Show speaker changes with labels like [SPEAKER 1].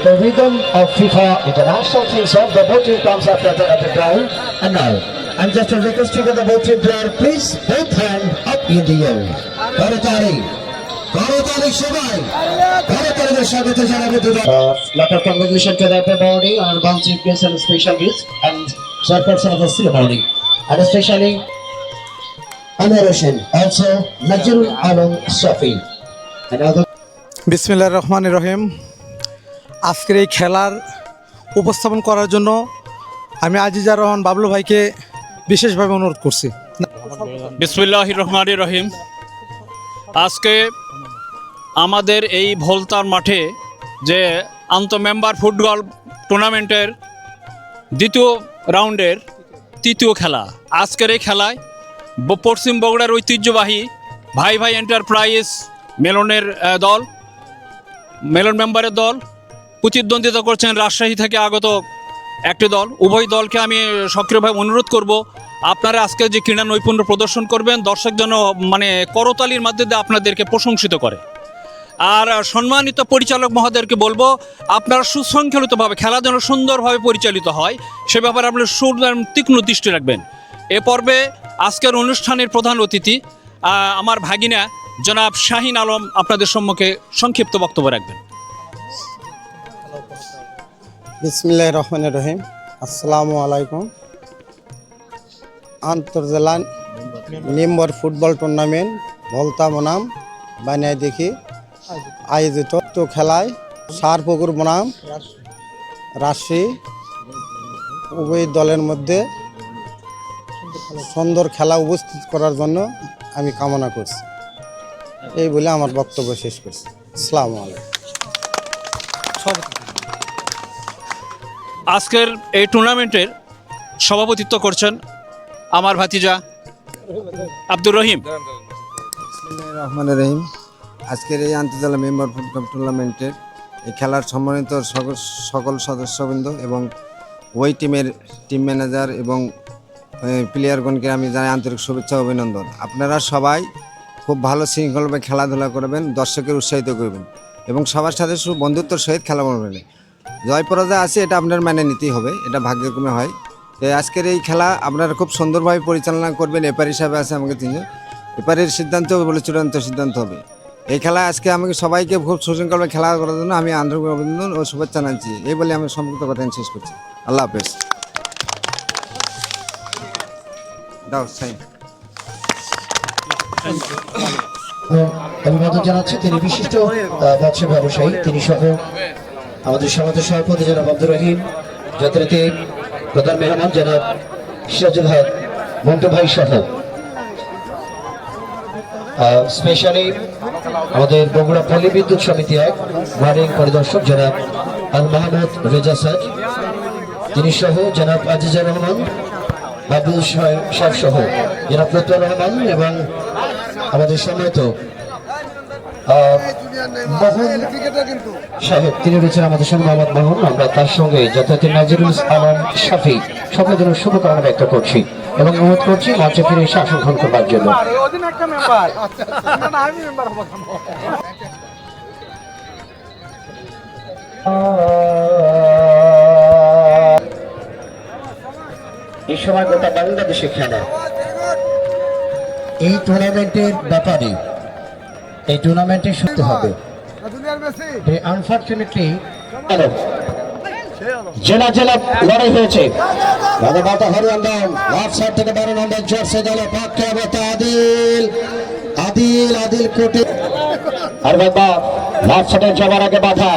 [SPEAKER 1] With the rhythm of FIFA international things off, the ball team comes after the goal. And now, I'm just a request to the ball team player, please both hand up in the air. Karatari. Karatari Shabai. Karatari Shabbat lot of congratulations to the body and bounce chief guests and special guests and chairperson of the ceremony. And especially Amiroshan, also Najrul Alam Shafi. And other
[SPEAKER 2] বিসমিল্লাহির রহমানির রহিম। আজকের এই খেলার উপস্থাপন করার জন্য আমি আজিজার রহমান বাবলু ভাইকে বিশেষভাবে অনুরোধ করছি।
[SPEAKER 3] বিসমিল্লাহির রহমানির রহিম। আজকে আমাদের এই ভোলতার মাঠে যে আন্তঃমেম্বার ফুটবল টুর্নামেন্টের দ্বিতীয় রাউন্ডের তৃতীয় খেলা, আজকের এই খেলায় পশ্চিম বগুড়ার ঐতিহ্যবাহী ভাই ভাই এন্টারপ্রাইজ মেলনের দল, মেলন মেম্বারের দল প্রতিদ্বন্দ্বিতা করছেন রাজশাহী থেকে আগত একটি দল। উভয় দলকে আমি সক্রিয়ভাবে অনুরোধ করব, আপনারা আজকে যে ক্রীড়া নৈপুণ্য প্রদর্শন করবেন দর্শক যেন করতালির মাধ্যমে আপনাদেরকে প্রশংসিত করে। আর সম্মানিত পরিচালক মহোদয়কে বলবো, আপনারা সুশৃঙ্খলিতভাবে খেলা যেন সুন্দরভাবে পরিচালিত হয় সে ব্যাপারে আপনারা তীক্ষ্ণ দৃষ্টি রাখবেন। এ পর্বে আজকের অনুষ্ঠানের প্রধান অতিথি আমার ভাগিনা জনাব শাহিন আলম আপনাদের সম্মুখে সংক্ষিপ্ত বক্তব্য রাখবেন।
[SPEAKER 2] বিসমিল্লাহির রহমানির রহিম। আসসালামু আলাইকুম। আন্তর্জেলা মেম্বার ফুটবল টুর্নামেন্ট ভোলতা বনাম বানিয়াদিঘি আয়োজিত খেলায় সারপুকুর বনাম রাজশাহী উভয় দলের মধ্যে সুন্দর খেলা উপস্থিত করার জন্য আমি কামনা করছি। এই বলে আমার বক্তব্য শেষ করছি। আসসালামু আলাইকুম।
[SPEAKER 3] আজকের এই টুর্নামেন্টের সভাপতিত্ব করছেন আমার ভাতিজা আব্দুর রহিম।
[SPEAKER 4] বিসমিল্লাহির রহমানির রহিম। আজকের এই আন্তর্জেলা মেম্বার ফুটবল টুর্নামেন্টের এই খেলার সম্মানিত সকল সদস্যবৃন্দ এবং ওই টিমের টিম ম্যানেজার এবং প্লেয়ারগণকে আমি জানাই আন্তরিক শুভেচ্ছা ও অভিনন্দন। আপনারা সবাই খুব ভালো শৃঙ্খলভাবে খেলাধুলা করবেন, দর্শকের উৎসাহিত করবেন এবং সবার সাথে বন্ধুত্বর সহিত খেলা করবেন। জয় পরাজয় আছে এটা আপনার মেনে নিতেই হবে, এটা ভাগ্যক্রমে হয়। তো আজকের এই খেলা আপনারা খুব সুন্দরভাবে পরিচালনা করবেন। এপার হিসাবে আছে আমাকে তিনজন, এপারের সিদ্ধান্ত বলে চূড়ান্ত সিদ্ধান্ত হবে। এই খেলা আজকে আমাকে সবাইকে খুব সুশৃঙ্খলভাবে খেলা করার জন্য আমি আন্তরিক অভিনন্দন ও শুভেচ্ছা জানাচ্ছি। এই বলে আমি সম্পৃক্ত কথা শেষ করছি। আল্লাহ হাফেজ। দাও সাইন।
[SPEAKER 1] অভিবাদন জানাচ্ছি তিনি বিশিষ্ট মৎস্য ব্যবসায়ী, তিনি সহ আমাদের সমাজের সভাপতি জনাব আব্দুর রহিম, যাত্রাতে প্রধান মেহমান জনাব সিরাজুল হক মন্টু ভাই সহ স্পেশালি আমাদের বগুড়া পল্লী বিদ্যুৎ সমিতি এক ওয়ার্ডিং পরিদর্শক জনাব আল মাহমুদ রেজা স্যার, তিনি সহ জনাব আজিজুর রহমান বাবুল সাহেব সহ জনাব লুৎফর রহমান এবং আমাদের সম্মানিত মোহন সাহেব, তিনি রয়েছেন আমাদের সঙ্গে মোহাম্মদ মোহন। আমরা তার সঙ্গে যথাযথ নাজিরুল আলম শাফি সকলের জন্য শুভকামনা ব্যক্ত করছি এবং অনুরোধ করছি মঞ্চে ফিরে এসে আসন গ্রহণ করবার জন্য। এই সময় গোটা বাংলাদেশে খেলা এই টুর্নামেন্টের ব্যাপারে এই টুর্নামেন্টে শুনতে হবে। আনফরচুনেটলি জেলা জেলা লড়াই হয়েছে। থেকে 12 নম্বর জর্সে গেল পাক্কা আদিল আদিল আদিল কোটে আর বাবা লাস্ট সাইডে যাওয়ার আগে বাধা